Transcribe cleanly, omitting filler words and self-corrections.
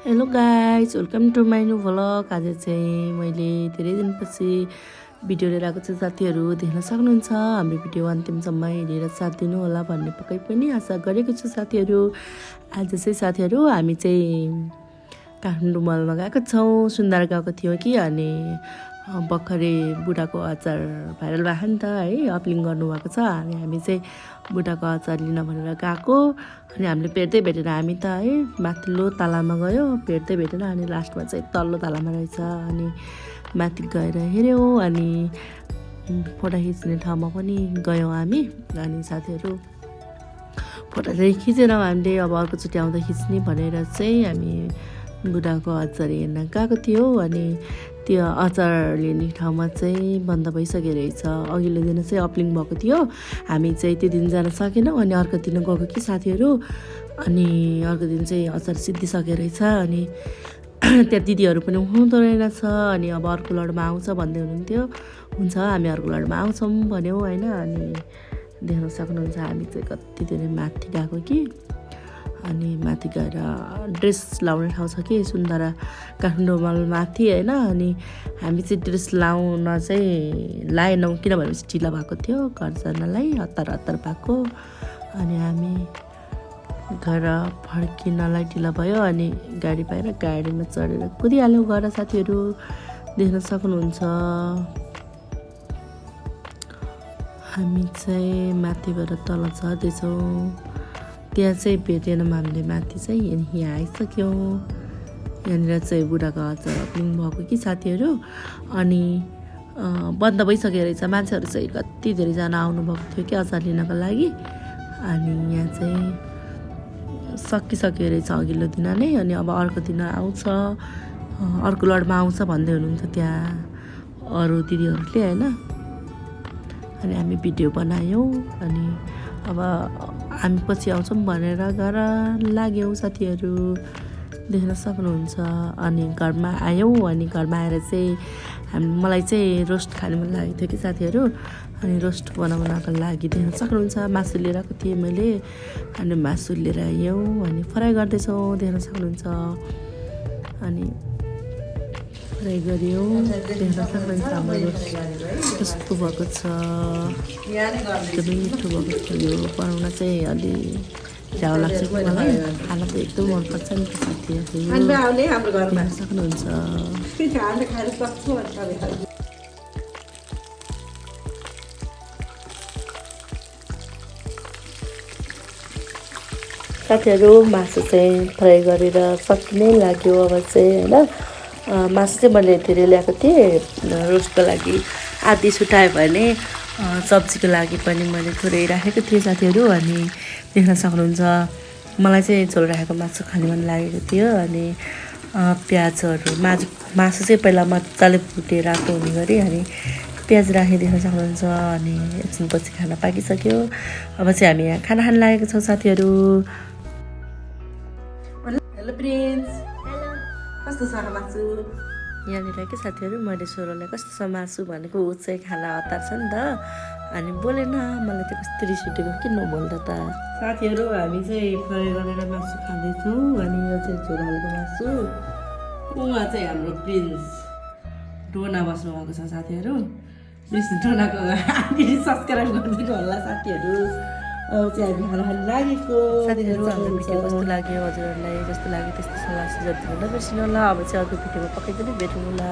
Hello guys, welcome to my new vlog. आज चाहिँ मैले धेरै दिनपछि भिडियो लिएर आएको छु। साथीहरू देख्न सक्नुहुन्छ, हाम्रो भिडियो अन्तिमसम्म हेरेर साथ दिनु होला भन्ने पक्कै पनि आशा गरेको छु। साथीहरू आज चाहिँ साथीहरू हामी चाहिँ काठमाडौँ मलमा गएको छौँ। सुन्दर गएको थियो कि अनि भर्खरै बुढाको अचार भाइरल भएको नि त है, अपलोड गर्नुभएको छ। अनि हामी चाहिँ बुढाको अचार लिन भनेर गएको। अनि हामीले भेट्दै हामी त है माथिल्लो तालामा गयो, भेट्दै अनि लास्टमा चाहिँ तल्लो तालामा रहेछ। अनि माथि गएर हेऱ्यौँ अनि फोटो खिच्ने ठाउँमा पनि गयौँ हामी। अनि साथीहरू फोटो चाहिँ खिचेर हामीले अब अर्कोचोटि आउँदा खिच्ने भनेर चाहिँ हामी बुढाको अचार हेर्न गएको थियो। अनि त्यो अचार लिने ठाउँमा चाहिँ बन्द भइसकेको रहेछ। अघिल्लो दिन चाहिँ अपलिङ भएको थियो, हामी चाहिँ त्यो दिन जान सकेनौँ। अनि अर्को दिन गएको कि साथीहरू, अनि अर्को दिन चाहिँ अचार सिद्धिसकेको रहेछ। अनि त्यहाँ दिदीहरू पनि हुँदो रहेछ। अनि अब अर्को लडमा आउँछ भन्दै हुनुहुन्थ्यो। हुन्छ, हामी अर्को लडमा आउँछौँ भन्यौँ होइन। अनि देख्न सक्नुहुन्छ हामी चाहिँ कति धेरै माथि गएको कि। अनि माथि गएर ड्रेस लाउने ठाउँ छ कि सुन्दरा काठमाडौँ मल माथि होइन। अनि हामी चाहिँ ड्रेस लाउन चाहिँ लाएनौँ, किनभने ढिला भएको थियो घर जानलाई, हतार भएको। अनि हामी घर फर्किनलाई ढिला भयो। अनि गाडी पाएर गाडीमा चढेर कुदिहाल्यौँ घर। साथीहरू देख्न सक्नुहुन्छ हामी चाहिँ माथिबाट तल चढ्दैछौँ। त्यहाँ चाहिँ भेटेनौँ हामीले, माथि चाहिँ यहाँ आइसक्यौँ। यहाँनिर चाहिँ बुढाको अचार अपलिङ भएको कि साथीहरू। अनि बन्द भइसकेको रहेछ। मान्छेहरू चाहिँ कति धेरैजना आउनुभएको थियो कि अचार लिनको लागि। अनि यहाँ चाहिँ सकिसक्यो रहेछ अघिल्लो दिन नै। अनि अब अर्को दिन आउँछ, अर्को लडमा आउँछ भन्दै हुनुहुन्छ त्यहाँ अरू दिदीहरूले होइन। अनि हामी भिडियो बनायौँ। अनि अब हामी पछि आउँछौँ भनेर घर लाग्यौँ। साथीहरू देख्न सक्नुहुन्छ। अनि घरमा आयौँ। अनि घरमा आएर चाहिँ मलाई चाहिँ रोस्ट खाने मन लागेको थियो कि साथीहरू। अनि रोस्ट बनाउनको लागि देख्न सक्नुहुन्छ मासु लिएर आएको थिएँ मैले। अनि मासु लिएर आयौँ। अनि फ्राई गर्दैछौँ, देख्न सक्नुहुन्छ। अनि फ्राई गऱ्यौँ, देख्न सक्नुहुन्छ हाम्रो रोस्ट कस्तो भएको छ। एकदमै मिठो भएको छ। यो बनाउन चाहिँ अलि झ्याउ लाग्छ कि मलाई, खाना त एकदम मनपर्छ नि त साथीहरू, देख्न सक्नुहुन्छ। साथीहरू मासु चाहिँ फ्राई गरेर सकिनै लाग्यो अब चाहिँ होइन। मासु चाहिँ मैले धेरै ल्याएको थिएँ रोस्टको लागि, आधी सुटायो भने सब्जीको लागि पनि मैले थोरै राखेको थिएँ साथीहरू। अनि देख्न सक्नुहुन्छ मलाई चाहिँ झोल राखेको मासु खाने मन लागेको थियो। अनि प्याजहरू मासु चाहिँ पहिला मजाले भुटेर राख्नु हुने गरी अनि प्याज राखेर देख्न सक्नुहुन्छ। अनि एकछिनपछि खाना पाकिसक्यो। अब चाहिँ हामी यहाँ खाना खान लागेको छौँ साथीहरू। हेलो प्रिन्स, कस्तो छ मासु? यहाँनिर के साथीहरू मैले सोरोलाई कस्तो छ मासु भनेको, ऊ चाहिँ खाना हतार छ नि त। अनि बोलेन, मलाई त कस्तो रिस उठेको किन नबोल्दा त। साथीहरू हामी चाहिँ फ्राई गरेर मासु खाँदैछौँ। अनि यो चाहिँ झोल हालेको मासु। उहाँ चाहिँ हाम्रो प्रिन्स डोना बस्नुभएको छ साथीहरू। प्रिन्स डोनाको सब्सक्राइब गरिदिनु होला साथीहरू। अब चाहिँ हामी खाना खान लागेको। साथीहरू हाम्रो भिडियो कस्तो लाग्यो हजुरहरूलाई, जस्तो लाग्यो त्यस्तो सल्लाह सुझाव दिनु नबिर्सिनु होला। अब चाहिँ अर्को भिडियोमा पक्कै पनि भेटौँ होला।